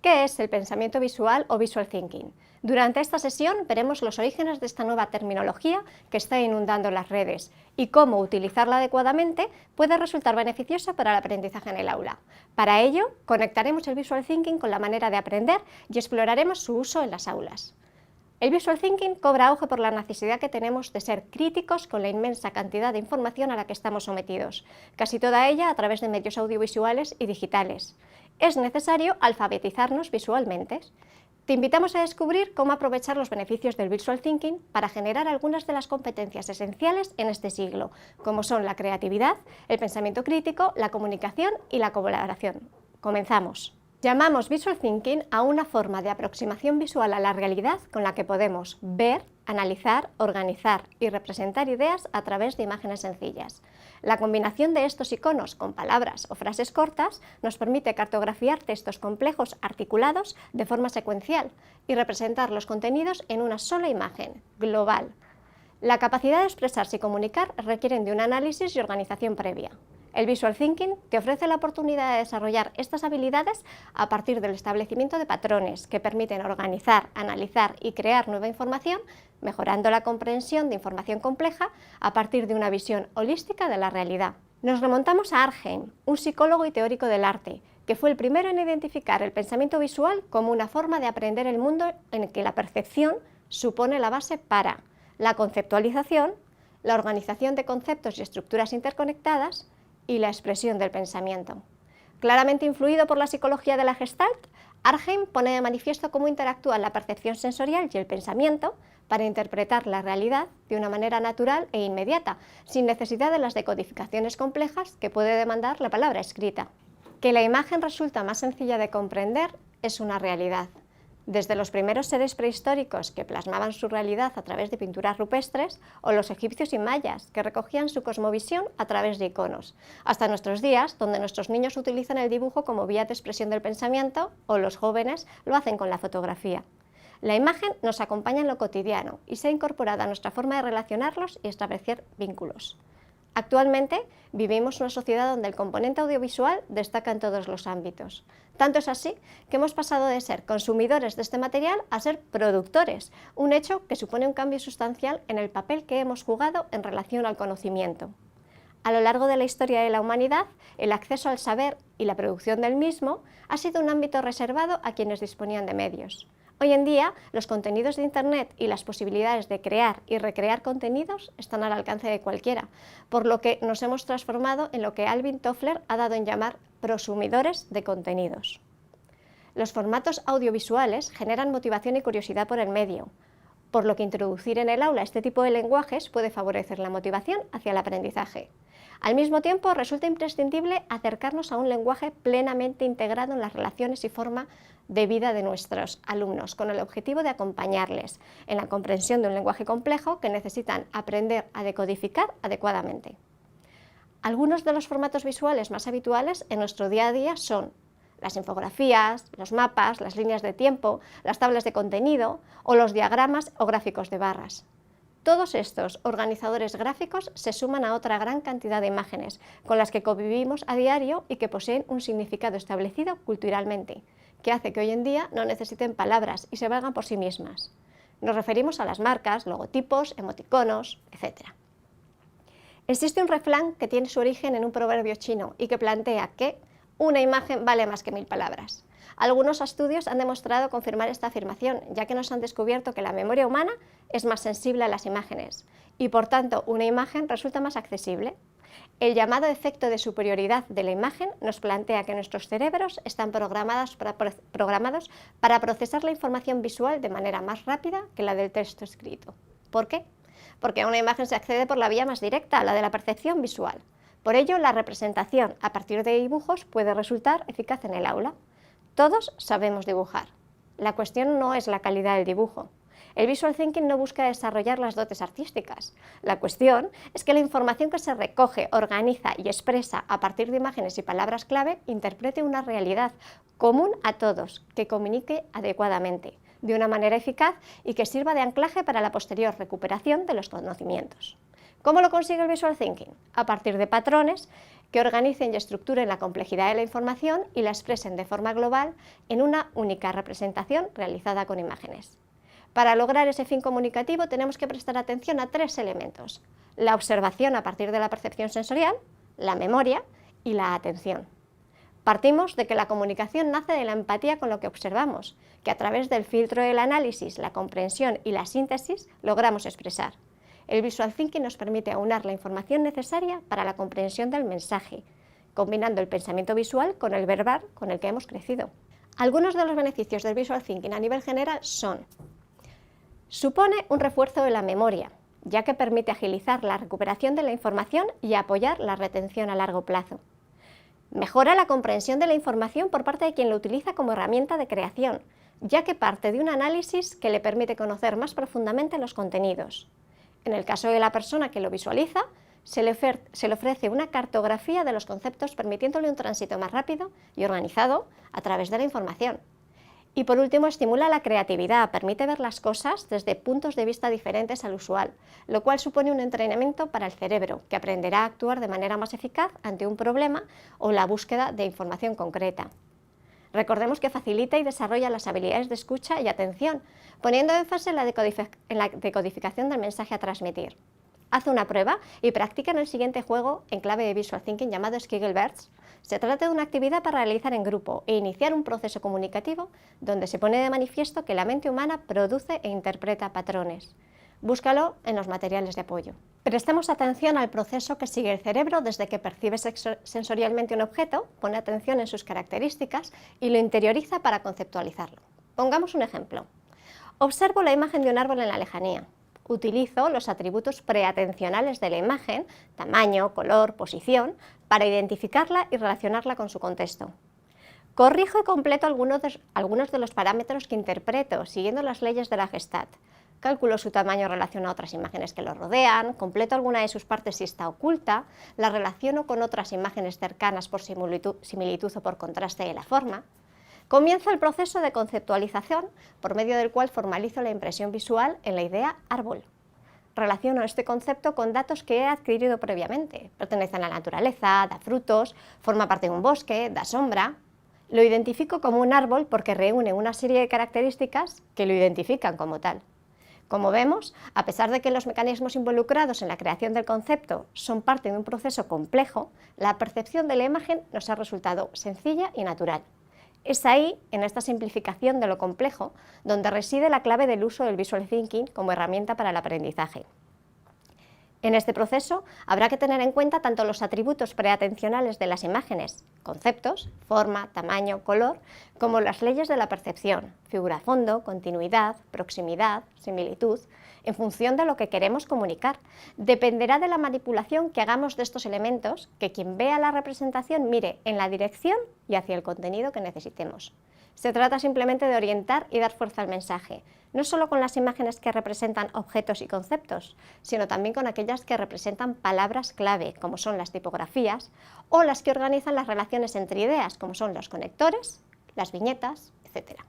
¿Qué es el pensamiento visual o visual thinking? Durante esta sesión veremos los orígenes de esta nueva terminología que está inundando las redes y cómo utilizarla adecuadamente puede resultar beneficiosa para el aprendizaje en el aula. Para ello, conectaremos el visual thinking con la manera de aprender y exploraremos su uso en las aulas. El visual thinking cobra auge por la necesidad que tenemos de ser críticos con la inmensa cantidad de información a la que estamos sometidos, casi toda ella a través de medios audiovisuales y digitales. Es necesario alfabetizarnos visualmente. Te invitamos a descubrir cómo aprovechar los beneficios del visual thinking para generar algunas de las competencias esenciales en este siglo, como son la creatividad, el pensamiento crítico, la comunicación y la colaboración. Comenzamos. Llamamos visual thinking a una forma de aproximación visual a la realidad con la que podemos ver, analizar, organizar y representar ideas a través de imágenes sencillas. La combinación de estos iconos con palabras o frases cortas nos permite cartografiar textos complejos articulados de forma secuencial y representar los contenidos en una sola imagen, global. La capacidad de expresarse y comunicar requieren de un análisis y organización previa. El visual thinking te ofrece la oportunidad de desarrollar estas habilidades a partir del establecimiento de patrones que permiten organizar, analizar y crear nueva información, mejorando la comprensión de información compleja a partir de una visión holística de la realidad. Nos remontamos a Arnhem, un psicólogo y teórico del arte, que fue el primero en identificar el pensamiento visual como una forma de aprender el mundo en que la percepción supone la base para la conceptualización, la organización de conceptos y estructuras interconectadas, y la expresión del pensamiento. Claramente influido por la psicología de la Gestalt, Arnhem pone de manifiesto cómo interactúan la percepción sensorial y el pensamiento para interpretar la realidad de una manera natural e inmediata, sin necesidad de las decodificaciones complejas que puede demandar la palabra escrita. Que la imagen resulta más sencilla de comprender es una realidad. Desde los primeros seres prehistóricos que plasmaban su realidad a través de pinturas rupestres, o los egipcios y mayas que recogían su cosmovisión a través de iconos, hasta nuestros días, donde nuestros niños utilizan el dibujo como vía de expresión del pensamiento, o los jóvenes lo hacen con la fotografía. La imagen nos acompaña en lo cotidiano y se ha incorporado a nuestra forma de relacionarlos y establecer vínculos. Actualmente vivimos una sociedad donde el componente audiovisual destaca en todos los ámbitos. Tanto es así que hemos pasado de ser consumidores de este material a ser productores, un hecho que supone un cambio sustancial en el papel que hemos jugado en relación al conocimiento. A lo largo de la historia de la humanidad, el acceso al saber y la producción del mismo ha sido un ámbito reservado a quienes disponían de medios. Hoy en día, los contenidos de Internet y las posibilidades de crear y recrear contenidos están al alcance de cualquiera, por lo que nos hemos transformado en lo que Alvin Toffler ha dado en llamar prosumidores de contenidos. Los formatos audiovisuales generan motivación y curiosidad por el medio, por lo que introducir en el aula este tipo de lenguajes puede favorecer la motivación hacia el aprendizaje. Al mismo tiempo, resulta imprescindible acercarnos a un lenguaje plenamente integrado en las relaciones y forma de vida de nuestros alumnos, con el objetivo de acompañarles en la comprensión de un lenguaje complejo que necesitan aprender a decodificar adecuadamente. Algunos de los formatos visuales más habituales en nuestro día a día son las infografías, los mapas, las líneas de tiempo, las tablas de contenido o los diagramas o gráficos de barras. Todos estos organizadores gráficos se suman a otra gran cantidad de imágenes con las que convivimos a diario y que poseen un significado establecido culturalmente, que hace que hoy en día no necesiten palabras y se valgan por sí mismas. Nos referimos a las marcas, logotipos, emoticonos, etc. Existe un refrán que tiene su origen en un proverbio chino y que plantea que una imagen vale más que 1000 palabras. Algunos estudios han demostrado confirmar esta afirmación, ya que nos han descubierto que la memoria humana es más sensible a las imágenes y, por tanto, una imagen resulta más accesible. El llamado efecto de superioridad de la imagen nos plantea que nuestros cerebros están programados para procesar la información visual de manera más rápida que la del texto escrito. ¿Por qué? Porque a una imagen se accede por la vía más directa, la de la percepción visual. Por ello, la representación a partir de dibujos puede resultar eficaz en el aula. Todos sabemos dibujar. La cuestión no es la calidad del dibujo. El visual thinking no busca desarrollar las dotes artísticas. La cuestión es que la información que se recoge, organiza y expresa a partir de imágenes y palabras clave interprete una realidad común a todos, que comunique adecuadamente, de una manera eficaz y que sirva de anclaje para la posterior recuperación de los conocimientos. ¿Cómo lo consigue el visual thinking? A partir de patrones que organicen y estructuren la complejidad de la información y la expresen de forma global en una única representación realizada con imágenes. Para lograr ese fin comunicativo tenemos que prestar atención a 3 elementos: la observación a partir de la percepción sensorial, la memoria y la atención. Partimos de que la comunicación nace de la empatía con lo que observamos, que a través del filtro del análisis, la comprensión y la síntesis logramos expresar. El visual thinking nos permite aunar la información necesaria para la comprensión del mensaje, combinando el pensamiento visual con el verbal con el que hemos crecido. Algunos de los beneficios del visual thinking a nivel general son: supone un refuerzo de la memoria, ya que permite agilizar la recuperación de la información y apoyar la retención a largo plazo. Mejora la comprensión de la información por parte de quien lo utiliza como herramienta de creación, ya que parte de un análisis que le permite conocer más profundamente los contenidos. En el caso de la persona que lo visualiza, se le ofrece una cartografía de los conceptos, permitiéndole un tránsito más rápido y organizado a través de la información. Y por último, estimula la creatividad, permite ver las cosas desde puntos de vista diferentes al usual, lo cual supone un entrenamiento para el cerebro, que aprenderá a actuar de manera más eficaz ante un problema o la búsqueda de información concreta. Recordemos que facilita y desarrolla las habilidades de escucha y atención, poniendo énfasis en la decodificación del mensaje a transmitir. Haz una prueba y practica en el siguiente juego en clave de Visual Thinking llamado Skigglebirds. Se trata de una actividad para realizar en grupo e iniciar un proceso comunicativo donde se pone de manifiesto que la mente humana produce e interpreta patrones. Búscalo en los materiales de apoyo. Prestemos atención al proceso que sigue el cerebro desde que percibe sensorialmente un objeto, pone atención en sus características y lo interioriza para conceptualizarlo. Pongamos un ejemplo. Observo la imagen de un árbol en la lejanía. Utilizo los atributos preatencionales de la imagen, tamaño, color, posición, para identificarla y relacionarla con su contexto. Corrijo y completo algunos de los parámetros que interpreto, siguiendo las leyes de la Gestalt. Calculo su tamaño en relación a otras imágenes que lo rodean, completo alguna de sus partes si está oculta, la relaciono con otras imágenes cercanas por similitud o por contraste de la forma. Comienza el proceso de conceptualización, por medio del cual formalizo la impresión visual en la idea árbol. Relaciono este concepto con datos que he adquirido previamente. Pertenece a la naturaleza, da frutos, forma parte de un bosque, da sombra. Lo identifico como un árbol porque reúne una serie de características que lo identifican como tal. Como vemos, a pesar de que los mecanismos involucrados en la creación del concepto son parte de un proceso complejo, la percepción de la imagen nos ha resultado sencilla y natural. Es ahí, en esta simplificación de lo complejo, donde reside la clave del uso del Visual Thinking como herramienta para el aprendizaje. En este proceso habrá que tener en cuenta tanto los atributos preatencionales de las imágenes, conceptos, forma, tamaño, color, como las leyes de la percepción, figura-fondo, continuidad, proximidad, similitud, en función de lo que queremos comunicar. Dependerá de la manipulación que hagamos de estos elementos, que quien vea la representación mire en la dirección y hacia el contenido que necesitemos. Se trata simplemente de orientar y dar fuerza al mensaje, no solo con las imágenes que representan objetos y conceptos, sino también con aquellas que representan palabras clave, como son las tipografías, o las que organizan las relaciones entre ideas, como son los conectores, las viñetas, etc.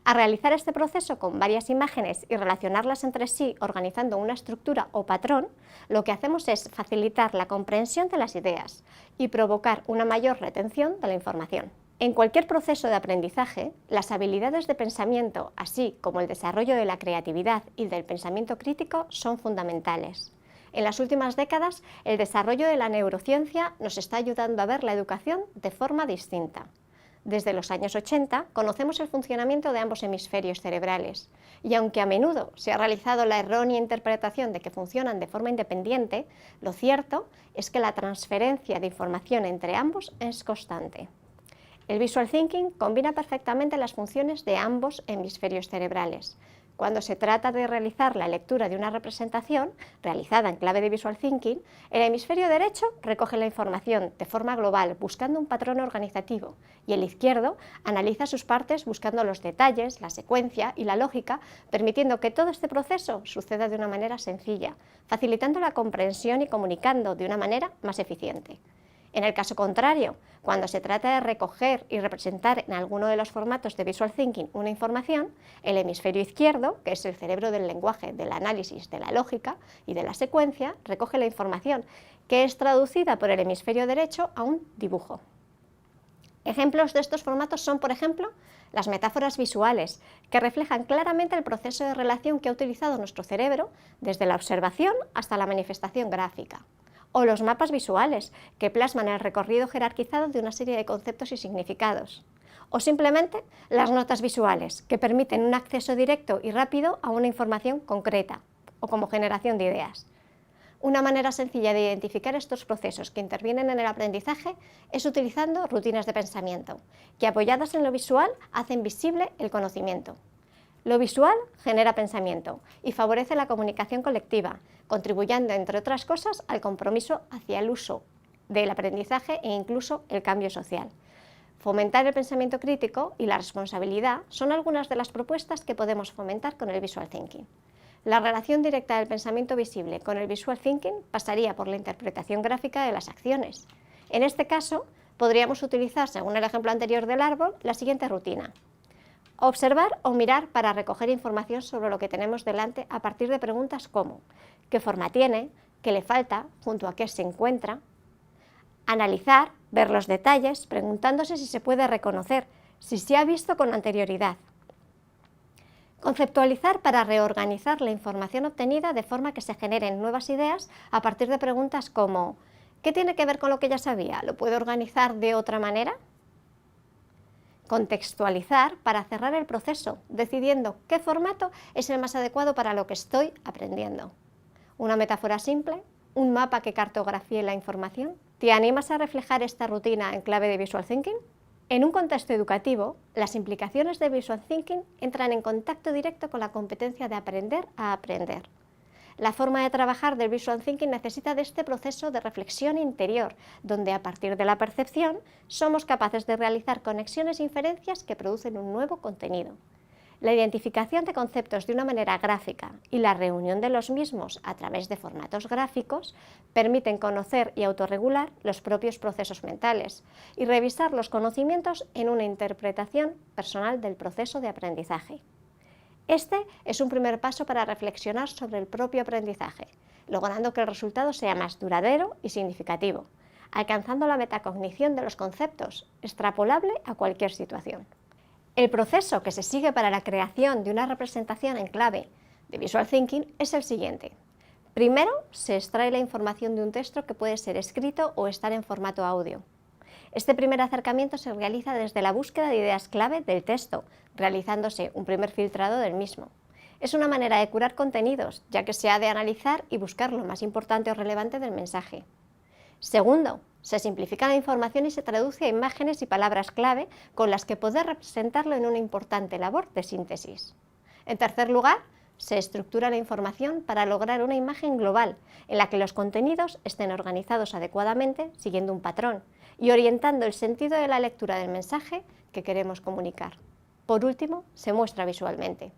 Al realizar este proceso con varias imágenes y relacionarlas entre sí organizando una estructura o patrón, lo que hacemos es facilitar la comprensión de las ideas y provocar una mayor retención de la información. En cualquier proceso de aprendizaje, las habilidades de pensamiento, así como el desarrollo de la creatividad y del pensamiento crítico, son fundamentales. En las últimas décadas, el desarrollo de la neurociencia nos está ayudando a ver la educación de forma distinta. Desde los años 80 conocemos el funcionamiento de ambos hemisferios cerebrales y aunque a menudo se ha realizado la errónea interpretación de que funcionan de forma independiente, lo cierto es que la transferencia de información entre ambos es constante. El Visual Thinking combina perfectamente las funciones de ambos hemisferios cerebrales. Cuando se trata de realizar la lectura de una representación realizada en clave de Visual Thinking, el hemisferio derecho recoge la información de forma global buscando un patrón organizativo y el izquierdo analiza sus partes buscando los detalles, la secuencia y la lógica, permitiendo que todo este proceso suceda de una manera sencilla, facilitando la comprensión y comunicando de una manera más eficiente. En el caso contrario, cuando se trata de recoger y representar en alguno de los formatos de Visual Thinking una información, el hemisferio izquierdo, que es el cerebro del lenguaje, del análisis, de la lógica y de la secuencia, recoge la información, que es traducida por el hemisferio derecho a un dibujo. Ejemplos de estos formatos son, por ejemplo, las metáforas visuales, que reflejan claramente el proceso de relación que ha utilizado nuestro cerebro desde la observación hasta la manifestación gráfica, o los mapas visuales, que plasman el recorrido jerarquizado de una serie de conceptos y significados, o simplemente las notas visuales, que permiten un acceso directo y rápido a una información concreta, o como generación de ideas. Una manera sencilla de identificar estos procesos que intervienen en el aprendizaje es utilizando rutinas de pensamiento, que apoyadas en lo visual hacen visible el conocimiento. Lo visual genera pensamiento y favorece la comunicación colectiva, contribuyendo, entre otras cosas, al compromiso hacia el uso del aprendizaje e incluso el cambio social. Fomentar el pensamiento crítico y la responsabilidad son algunas de las propuestas que podemos fomentar con el Visual Thinking. La relación directa del pensamiento visible con el Visual Thinking pasaría por la interpretación gráfica de las acciones. En este caso, podríamos utilizar, según el ejemplo anterior del árbol, la siguiente rutina. Observar o mirar para recoger información sobre lo que tenemos delante a partir de preguntas como ¿qué forma tiene?, ¿qué le falta?, ¿junto a qué se encuentra? Analizar, ver los detalles, preguntándose si se puede reconocer, si se ha visto con anterioridad. Conceptualizar para reorganizar la información obtenida de forma que se generen nuevas ideas a partir de preguntas como ¿qué tiene que ver con lo que ya sabía? ¿Lo puedo organizar de otra manera? Contextualizar para cerrar el proceso, decidiendo qué formato es el más adecuado para lo que estoy aprendiendo. Una metáfora simple, un mapa que cartografíe la información. ¿Te animas a reflejar esta rutina en clave de Visual Thinking? En un contexto educativo, las implicaciones de Visual Thinking entran en contacto directo con la competencia de aprender a aprender. La forma de trabajar del Visual Thinking necesita de este proceso de reflexión interior, donde a partir de la percepción somos capaces de realizar conexiones e inferencias que producen un nuevo contenido. La identificación de conceptos de una manera gráfica y la reunión de los mismos a través de formatos gráficos permiten conocer y autorregular los propios procesos mentales y revisar los conocimientos en una interpretación personal del proceso de aprendizaje. Este es un primer paso para reflexionar sobre el propio aprendizaje, logrando que el resultado sea más duradero y significativo, alcanzando la metacognición de los conceptos, extrapolable a cualquier situación. El proceso que se sigue para la creación de una representación en clave de Visual Thinking es el siguiente. Primero, se extrae la información de un texto que puede ser escrito o estar en formato audio. Este primer acercamiento se realiza desde la búsqueda de ideas clave del texto, realizándose un primer filtrado del mismo. Es una manera de curar contenidos, ya que se ha de analizar y buscar lo más importante o relevante del mensaje. Segundo, se simplifica la información y se traduce a imágenes y palabras clave con las que poder representarlo en una importante labor de síntesis. En tercer lugar, se estructura la información para lograr una imagen global, en la que los contenidos estén organizados adecuadamente, siguiendo un patrón, y orientando el sentido de la lectura del mensaje que queremos comunicar. Por último, se muestra visualmente.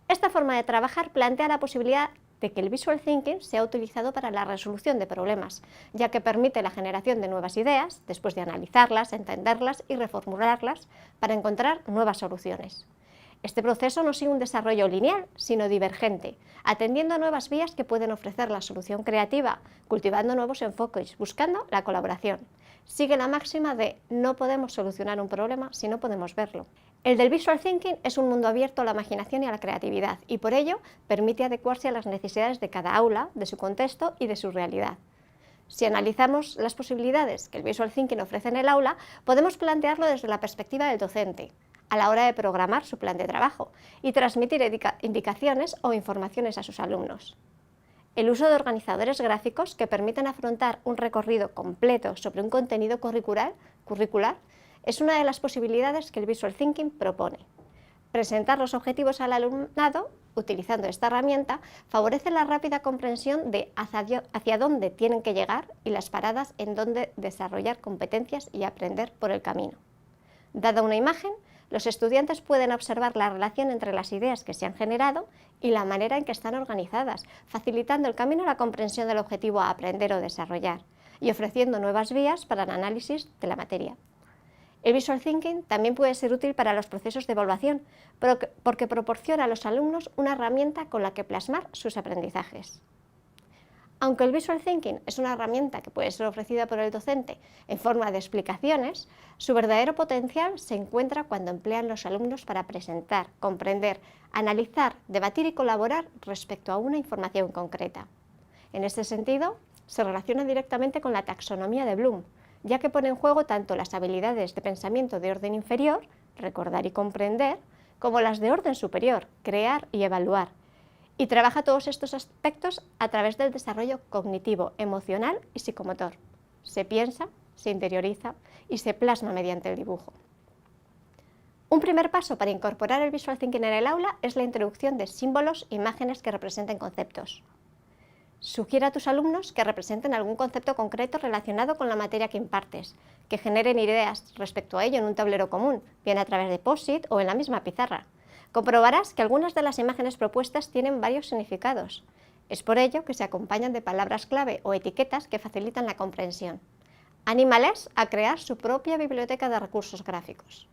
Esta forma de trabajar plantea la posibilidad de que el Visual Thinking sea utilizado para la resolución de problemas, ya que permite la generación de nuevas ideas, después de analizarlas, entenderlas y reformularlas para encontrar nuevas soluciones. Este proceso no sigue un desarrollo lineal, sino divergente, atendiendo a nuevas vías que pueden ofrecer la solución creativa, cultivando nuevos enfoques, buscando la colaboración. Sigue la máxima de no podemos solucionar un problema si no podemos verlo. El del Visual Thinking es un mundo abierto a la imaginación y a la creatividad, y por ello permite adecuarse a las necesidades de cada aula, de su contexto y de su realidad. Si analizamos las posibilidades que el Visual Thinking ofrece en el aula, podemos plantearlo desde la perspectiva del docente, a la hora de programar su plan de trabajo y transmitir indicaciones o informaciones a sus alumnos. El uso de organizadores gráficos que permiten afrontar un recorrido completo sobre un contenido curricular es una de las posibilidades que el Visual Thinking propone. Presentar los objetivos al alumnado, utilizando esta herramienta, favorece la rápida comprensión de hacia dónde tienen que llegar y las paradas en donde desarrollar competencias y aprender por el camino. Dada una imagen, los estudiantes pueden observar la relación entre las ideas que se han generado y la manera en que están organizadas, facilitando el camino a la comprensión del objetivo a aprender o desarrollar. y ofreciendo nuevas vías para el análisis de la materia. El Visual Thinking también puede ser útil para los procesos de evaluación, porque proporciona a los alumnos una herramienta con la que plasmar sus aprendizajes. Aunque el Visual Thinking es una herramienta que puede ser ofrecida por el docente en forma de explicaciones, su verdadero potencial se encuentra cuando emplean los alumnos para presentar, comprender, analizar, debatir y colaborar respecto a una información concreta. En este sentido, se relaciona directamente con la taxonomía de Bloom, ya que pone en juego tanto las habilidades de pensamiento de orden inferior, recordar y comprender, como las de orden superior, crear y evaluar, y trabaja todos estos aspectos a través del desarrollo cognitivo, emocional y psicomotor. Se piensa, se interioriza y se plasma mediante el dibujo. Un primer paso para incorporar el Visual Thinking en el aula es la introducción de símbolos e imágenes que representen conceptos. Sugiere a tus alumnos que representen algún concepto concreto relacionado con la materia que impartes, que generen ideas respecto a ello en un tablero común, bien a través de post-it o en la misma pizarra. Comprobarás que algunas de las imágenes propuestas tienen varios significados. Es por ello que se acompañan de palabras clave o etiquetas que facilitan la comprensión. Anímales a crear su propia biblioteca de recursos gráficos.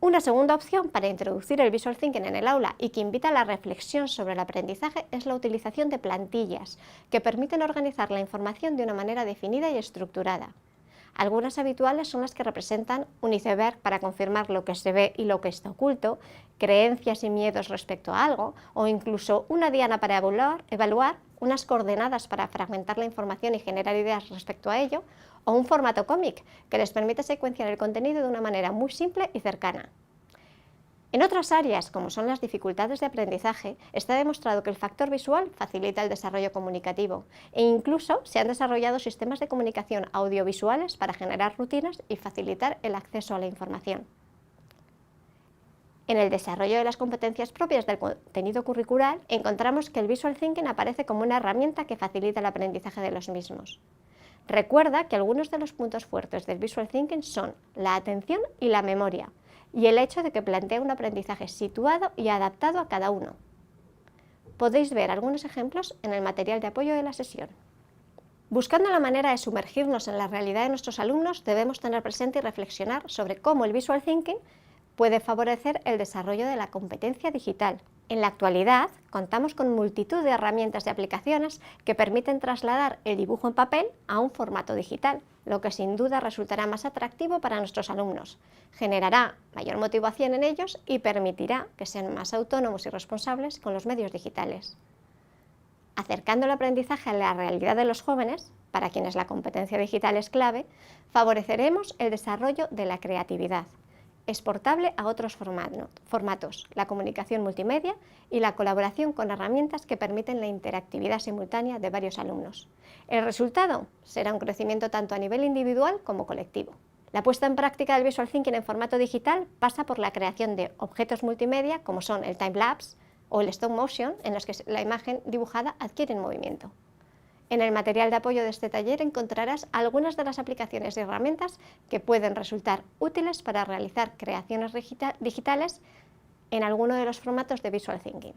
Una segunda opción para introducir el Visual Thinking en el aula y que invita a la reflexión sobre el aprendizaje es la utilización de plantillas que permiten organizar la información de una manera definida y estructurada. Algunas habituales son las que representan un iceberg para confirmar lo que se ve y lo que está oculto, creencias y miedos respecto a algo, o incluso una diana para evaluar, unas coordenadas para fragmentar la información y generar ideas respecto a ello, o un formato cómic que les permite secuenciar el contenido de una manera muy simple y cercana. En otras áreas, como son las dificultades de aprendizaje, está demostrado que el factor visual facilita el desarrollo comunicativo e incluso se han desarrollado sistemas de comunicación audiovisuales para generar rutinas y facilitar el acceso a la información. En el desarrollo de las competencias propias del contenido curricular, encontramos que el Visual Thinking aparece como una herramienta que facilita el aprendizaje de los mismos. Recuerda que algunos de los puntos fuertes del Visual Thinking son la atención y la memoria, y el hecho de que plantea un aprendizaje situado y adaptado a cada uno. Podéis ver algunos ejemplos en el material de apoyo de la sesión. Buscando la manera de sumergirnos en la realidad de nuestros alumnos, debemos tener presente y reflexionar sobre cómo el Visual Thinking puede favorecer el desarrollo de la competencia digital. En la actualidad, contamos con multitud de herramientas y aplicaciones que permiten trasladar el dibujo en papel a un formato digital, lo que sin duda resultará más atractivo para nuestros alumnos, generará mayor motivación en ellos y permitirá que sean más autónomos y responsables con los medios digitales. Acercando el aprendizaje a la realidad de los jóvenes, para quienes la competencia digital es clave, favoreceremos el desarrollo de la creatividad, exportable a otros formatos, la comunicación multimedia y la colaboración con herramientas que permiten la interactividad simultánea de varios alumnos. El resultado será un crecimiento tanto a nivel individual como colectivo. La puesta en práctica del Visual Thinking en formato digital pasa por la creación de objetos multimedia como son el time-lapse o el stop motion, en los que la imagen dibujada adquiere movimiento. En el material de apoyo de este taller encontrarás algunas de las aplicaciones y herramientas que pueden resultar útiles para realizar creaciones digitales en alguno de los formatos de Visual Thinking.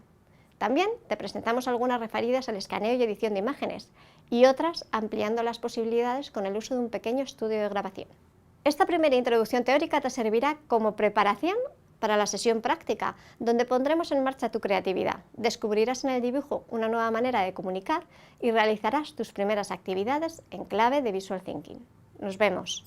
También te presentamos algunas referidas al escaneo y edición de imágenes y otras ampliando las posibilidades con el uso de un pequeño estudio de grabación. Esta primera introducción teórica te servirá como preparación para la sesión práctica, donde pondremos en marcha tu creatividad. Descubrirás en el dibujo una nueva manera de comunicar y realizarás tus primeras actividades en clave de Visual Thinking. Nos vemos.